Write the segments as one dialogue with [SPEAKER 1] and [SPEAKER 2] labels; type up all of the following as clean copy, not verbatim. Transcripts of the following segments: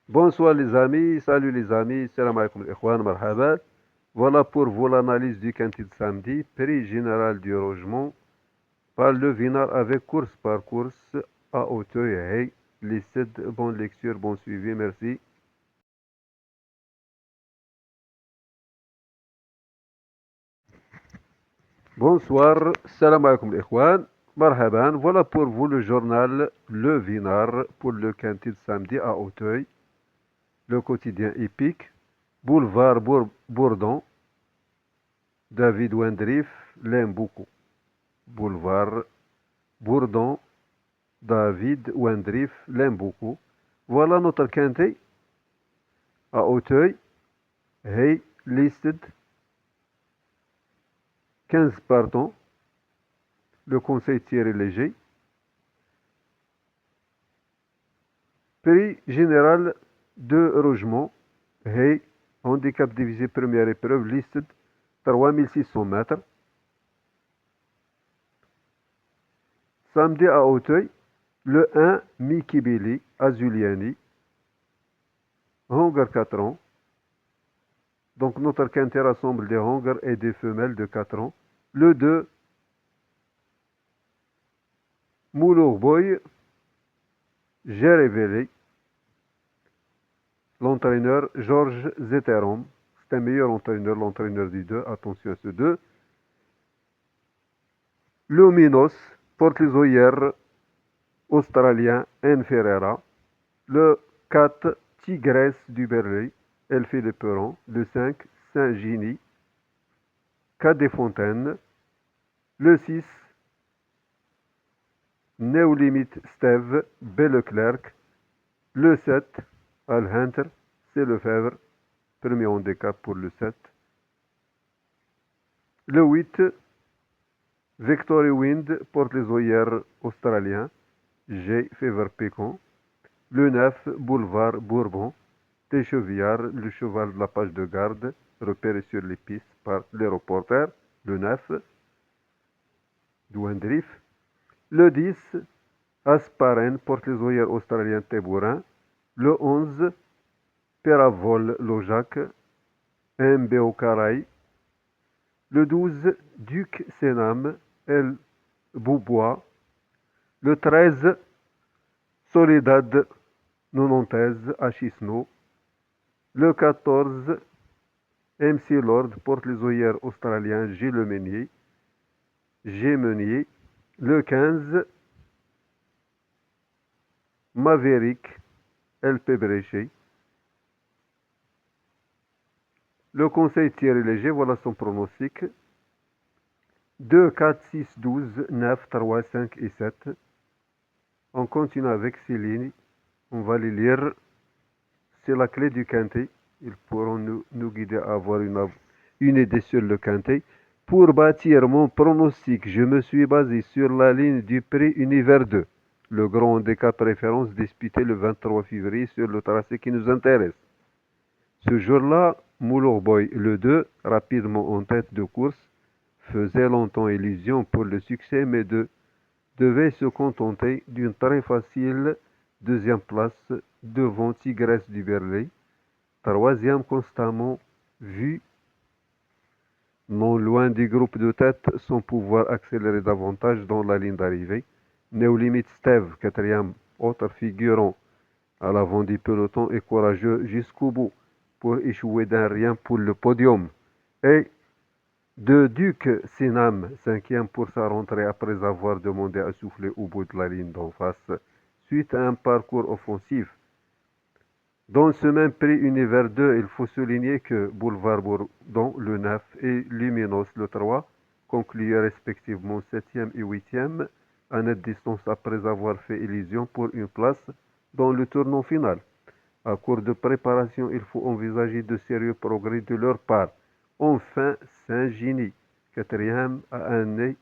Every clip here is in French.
[SPEAKER 1] Bonsoir les amis, salut les amis, salam alaikum ikhwan, marhaba. Voilà pour vous l'analyse du quintet de samedi, prix général du logement, par le Vinar avec course par course à Auteuil. Hey, les 7, bonne lecture, bon suivi, merci. Bonsoir, salam alaikum ikhwan, marhaban. Voilà pour vous le journal Le Vinar pour le quintet de samedi à Auteuil, le quotidien épique, boulevard Bourdon, David Wendrief, l'aime beaucoup. Boulevard Bourdon, David Wendrief l'aime beaucoup. Voilà notre quintet à Auteuil. Hey, listed 15 partants. Le conseil tiré léger. Prix général de logement. Hey, handicap divisé première épreuve. Listed 3600 mètres. Samedi à Auteuil. Le 1, Mikibili, Azuliani. Hangar 4 ans. Donc notre quintet rassemble des hangars et des femelles de 4 ans. Le 2, Moulour Boy, j'ai révélé. L'entraîneur Georges Zetterom. C'est un meilleur entraîneur, l'entraîneur du 2. Attention à ce 2. Luminos, porte-les-oeillères australien N. Ferreira. Le 4, Tigresse du Berlay. Elle fait les perrons. Le 5, Saint-Gini. Cas des Fontaines. Le 6, Néolimite Steve, Belleclerc. Le 7, Al-Hunter, c'est Lefebvre. Premier handicap pour le 7. Le 8, Victory Wind, porte-les-oeillères australien. G. Fever Pécon. Le 9, Boulevard Bourbon. Téchevillard, le cheval de la page de garde, repéré sur les pistes par les reporters. Le 9, Douandrif. Le 10, Asparen, porte-les-oeillères australien Tébourin. Le 11, Peravol Lojac, MBO Caraï. Le 12, Duc Sénam, El Boubois. Le 13, Soledad Nonontaise, Achisno. Le 14, MC Lord, porte-les-oeillères australien, G. Lemenier. G. Meunier. Le 15, Maverick, LP Bréchet. Le conseil tiré léger, voilà son pronostic. 2, 4, 6, 12, 9, 3, 5 et 7. On continue avec ces lignes. On va les lire. C'est la clé du quintet. Ils pourront nous guider à avoir une idée sur le quintet. Pour bâtir mon pronostic, je me suis basé sur la ligne du prix Univers 2. Le grand handicap référence disputé le 23 février sur le tracé qui nous intéresse. Ce jour-là, Moulour Boy, le 2, rapidement en tête de course, faisait longtemps illusion pour le succès, mais devait se contenter d'une très facile deuxième place devant Tigresse du Berlay, troisième constamment vu, non loin du groupe de tête, sans pouvoir accélérer davantage dans la ligne d'arrivée. Néolimite Steve, quatrième, autre figurant à l'avant du peloton et courageux jusqu'au bout pour échouer d'un rien pour le podium. Et de Duc Sinam, cinquième pour sa rentrée après avoir demandé à souffler au bout de la ligne d'en face, suite à un parcours offensif. Dans ce même prix Univers 2, il faut souligner que Boulevard Bourdon, le 9, et Luminos, le 3, concluaient respectivement 7e et 8e, à nette distance après avoir fait illusion pour une place dans le tournant final. À court de préparation, il faut envisager de sérieux progrès de leur part. Enfin, Saint-Gini, quatrième, a un nez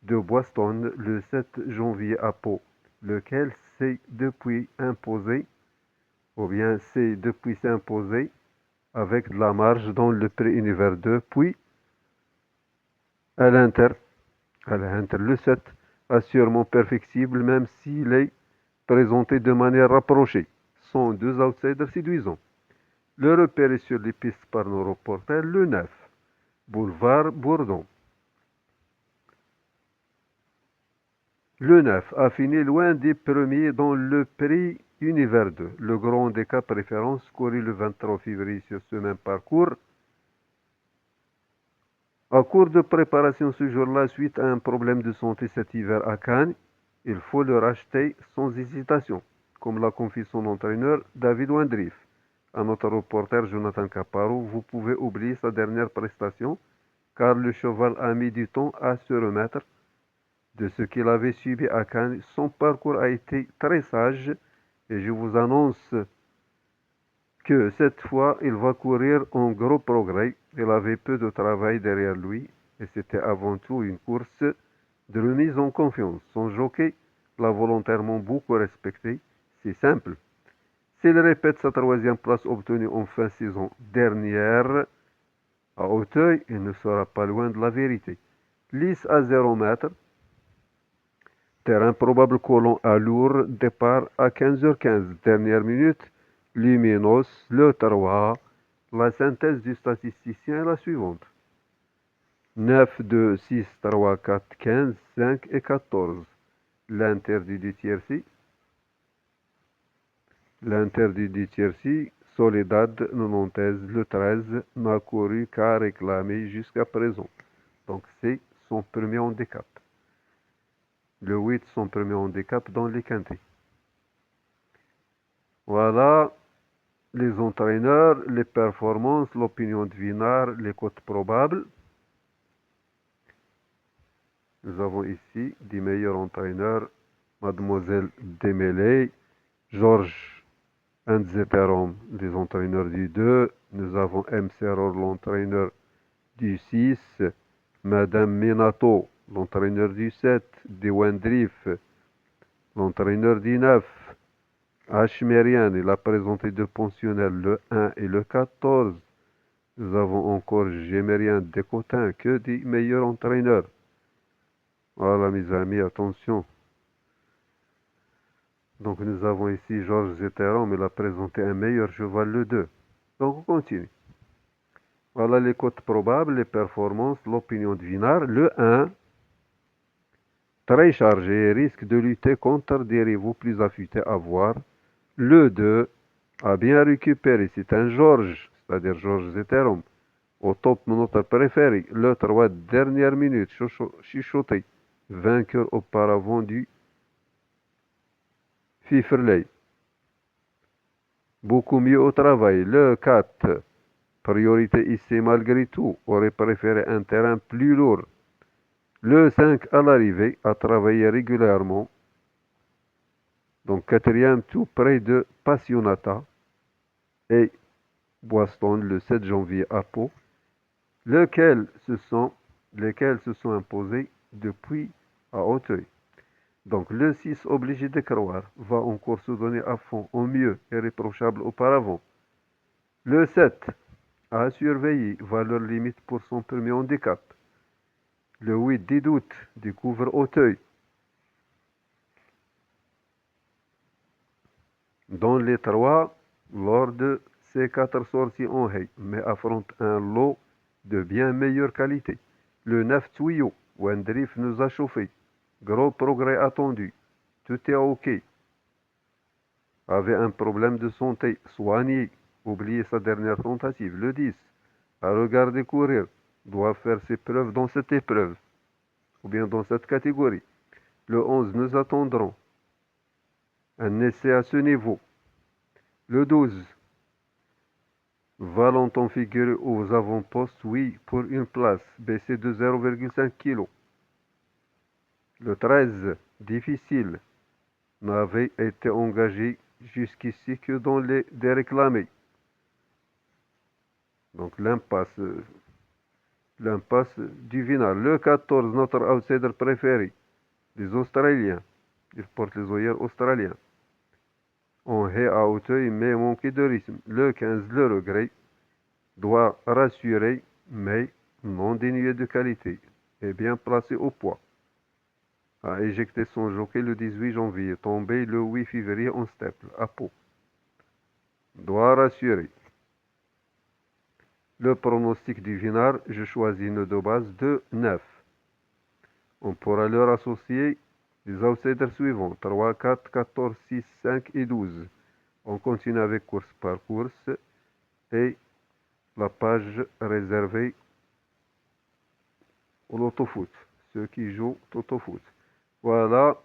[SPEAKER 1] de Boston le 7 janvier à Pau, lequel s'est depuis imposé, ou bien s'est depuis s'imposer avec de la marge dans le prix Univers 2, puis à l'Inter, le 7, assurément perfectible même s'il est présenté de manière rapprochée. sont deux outsiders séduisants. Le repéré sur les pistes par nos reporters, le 9, boulevard Bourdon. Le 9 a fini loin des premiers dans le prix Univers 2. Le grand handicap référence couru le 23 février sur ce même parcours. En cours de préparation ce jour-là, suite à un problème de santé cet hiver à Cannes, il faut le racheter sans hésitation, comme l'a confié son entraîneur David Wendrief. À notre reporter Jonathan Caparo, vous pouvez oublier sa dernière prestation, car le cheval a mis du temps à se remettre de ce qu'il avait subi à Cannes. Son parcours a été très sage et je vous annonce que cette fois, il va courir en gros progrès. Il avait peu de travail derrière lui et c'était avant tout une course de remise en confiance. Son jockey l'a volontairement beaucoup respecté. C'est simple. S'il répète sa troisième place obtenue en fin saison dernière à Auteuil, il ne sera pas loin de la vérité. Lisse à 0 mètres. Terrain probable colon à lourd, départ à 15h15. Dernière minute, Luminos, le 3. La synthèse du statisticien est la suivante. 9, 2, 6, 3, 4, 15, 5 et 14. L'interdit du tiercé. L'interdit du tiercé, Soledad 96, le 13, n'a couru qu'à réclamer jusqu'à présent. Donc c'est son premier handicap. Le 8, son premier handicap dans les quintés. Voilà les entraîneurs, les performances, l'opinion de Vinard, les cotes probables. Nous avons ici des meilleurs entraîneurs, Mademoiselle Demélé, Georges Anzeterom, les entraîneurs du 2. Nous avons M. Serror, l'entraîneur du 6. Madame Minato, l'entraîneur du 7. De Wendrief, l'entraîneur du 9. Hachmerian, il a présenté deux pensionnels, le 1 et le 14. Nous avons encore Gémérien Descotins, que des meilleurs entraîneurs. Voilà mes amis, attention. Donc nous avons ici Georges Zetteron, il a présenté un meilleur cheval, le 2. Donc on continue. Voilà les cotes probables, les performances, l'opinion de Vinard. Le 1, très chargé, risque de lutter contre des rivaux plus affûtés à voir. Le 2 a bien récupéré, c'est un Georges, c'est-à-dire Georges Zetteron. Au top, notre préféré. Le 3, dernière minute, chuchoté, vainqueur auparavant du Fiferley. Beaucoup mieux au travail. Le 4, priorité ici malgré tout, aurait préféré un terrain plus lourd. Le 5, à l'arrivée, a travaillé régulièrement. Donc quatrième, tout près de Passionata. Et Boiston, le 7 janvier à Pau. Lesquels se sont imposés depuis à Auteuil. Donc le 6, obligé de croire, va encore se donner à fond, au mieux, irréprochable auparavant. Le 7, à surveiller, valeur limite pour son premier handicap. Le 8, 10 doutes, découvre Auteuil. Dans les 3, lors de ces 4 sorties en haie, mais affronte un lot de bien meilleure qualité. Le 9, tuyau, Wendrief nous a chauffé. Gros progrès attendu. Tout est OK. Avait un problème de santé, soigné. Oublié sa dernière tentative. Le 10, à regarder courir, doit faire ses preuves dans cette épreuve, ou bien dans cette catégorie. Le 11, nous attendrons un essai à ce niveau. Le 12, Valentin figuré aux avant-postes, oui, pour une place, baissé de 0,5 kg. Le 13, difficile, n'avait été engagé jusqu'ici que dans les déréclamés. Donc l'impasse du Vinard. Le 14, notre outsider préféré, les Australiens. Ils portent les œillères australiens. On haie à Auteuil, mais manqué de rythme. Le 15, le regret, doit rassurer, mais non dénué de qualité, et bien placé au poids. A éjecté son jockey le 18 janvier, tombé le 8 février en steple, à Pau. doit rassurer. Le pronostic du Vinard, je choisis une de base de 9. On pourra leur associer les outsiders suivants, 3, 4, 14, 6, 5 et 12. On continue avec course par course et la page réservée au loto-foot, ceux qui jouent loto-foot. Voilà,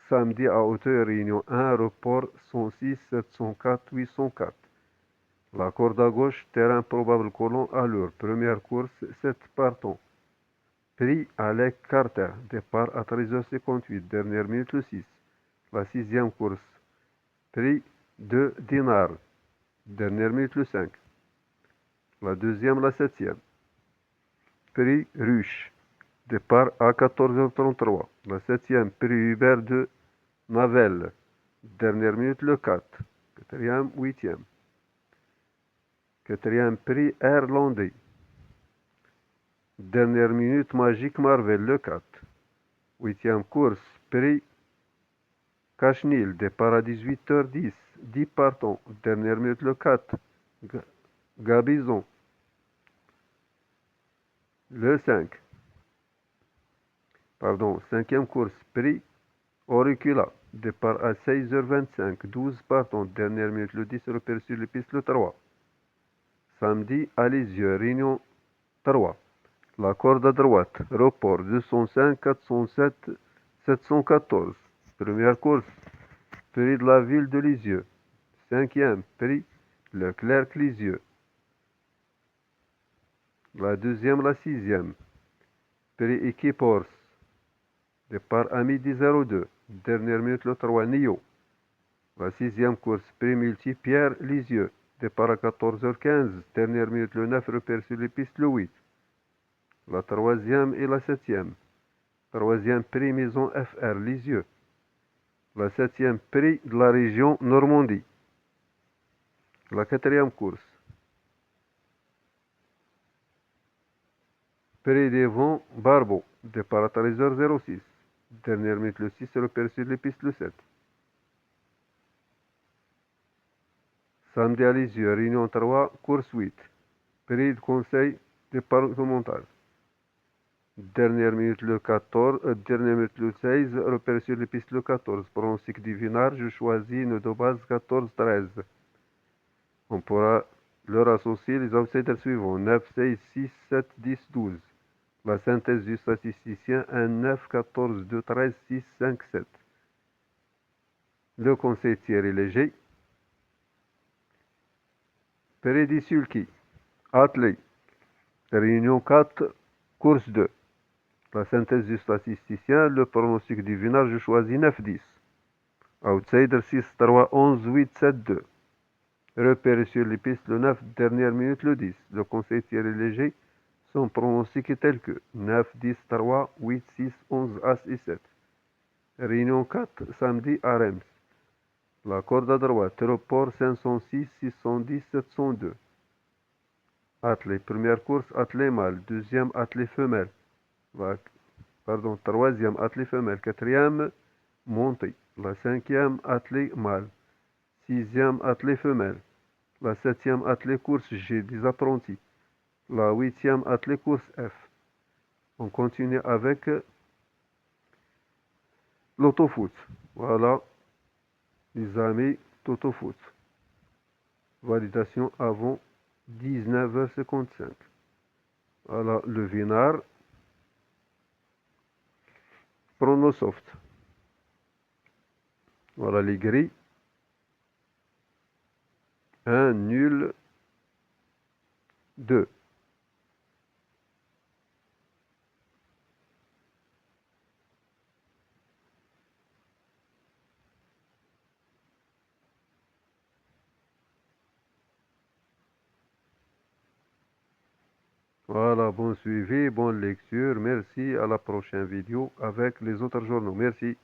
[SPEAKER 1] samedi à hauteur, réunion 1, report 106, 704, 804. La corde à gauche, terrain probable colon à l'heure. Première course, 7 partants. Prix Alec Carter, départ à 13h58, dernière minute le 6. La sixième course, prix 2 dinars, dernière minute le 5. La deuxième, la septième. Prix Ruche, départ à 14h33. La septième, prix Hubert de Navel, dernière minute le 4. Quatrième, huitième. Quatrième, prix Irlandais. Dernière minute, Magique Marvel, le 4. Huitième course, prix Cachnil, départ à 18h10. 10 partants. Dernière minute, le 4. Gabizon. Le 5. Cinquième course, prix Auricula. Départ à 16h25. 12 partants. Dernière minute, le 10. Repère sur les pistes, le 3. Samedi, à Lisieux, Réunion 3. La corde à droite, report 205, 407, 714. Première course, prix de la ville de Lisieux. Cinquième, prix Leclerc-Lisieux. La deuxième, la sixième, prix équipe Horse. Départ à midi 02. Dernière minute, le 3, Nio. La sixième course, prix multi Pierre Lisieux. Départ à 14h15. Dernière minute, le 9, repère sur les pistes, le 8. La troisième et la septième. Troisième prix Maison FR Lisieux. La septième prix de la région Normandie. La quatrième course. Prix des vents Barbeau. Départ à 13h06. Dernière minute le 6 repère sur les pistes le 7. Samedi à Lisieux, Réunion 3, course 8. Prix de conseil départemental. Dernière minute le 14, dernière minute le 16, repère sur les pistes le 14. Pronostic du Vinard, je choisis une de base 14-13. On pourra leur associer les outsiders suivants, 9, 6, 6, 7, 10, 12. La synthèse du statisticien, 1, 9, 14, 2, 13, 6, 5, 7. Le conseil Thierry Léger. Pérédi Sulky. Athlé. Réunion 4, course 2. La synthèse du statisticien, le pronostic du Vinard, je choisis 9, 10. Outsider 6, 3, 11, 8, 7, 2. Repéré sur les pistes le 9, dernière minute le 10. Le conseil Thierry Léger, son pronostic est tel que 9, 10, 3, 8, 6, 11, As et 7. Réunion 4, samedi à Reims. La corde à droite, report 506, 610, 702. Athlée, première course, athlée mâle. Deuxième, athlée femelle. Troisième, athlée femelle. Quatrième, montée. La cinquième, athlée mâle. Sixième, athlée femelle. La septième, athlée course G, des apprentis. La huitième, athlée course F. On continue avec l'autofoot. Voilà, les amis, l'autofoot. Validation avant 19h55. Voilà le Vinard. Pronosoft. Voilà les grilles. 1, nul, 2. Voilà, bon suivi, bonne lecture. Merci, à la prochaine vidéo avec les autres journaux. Merci.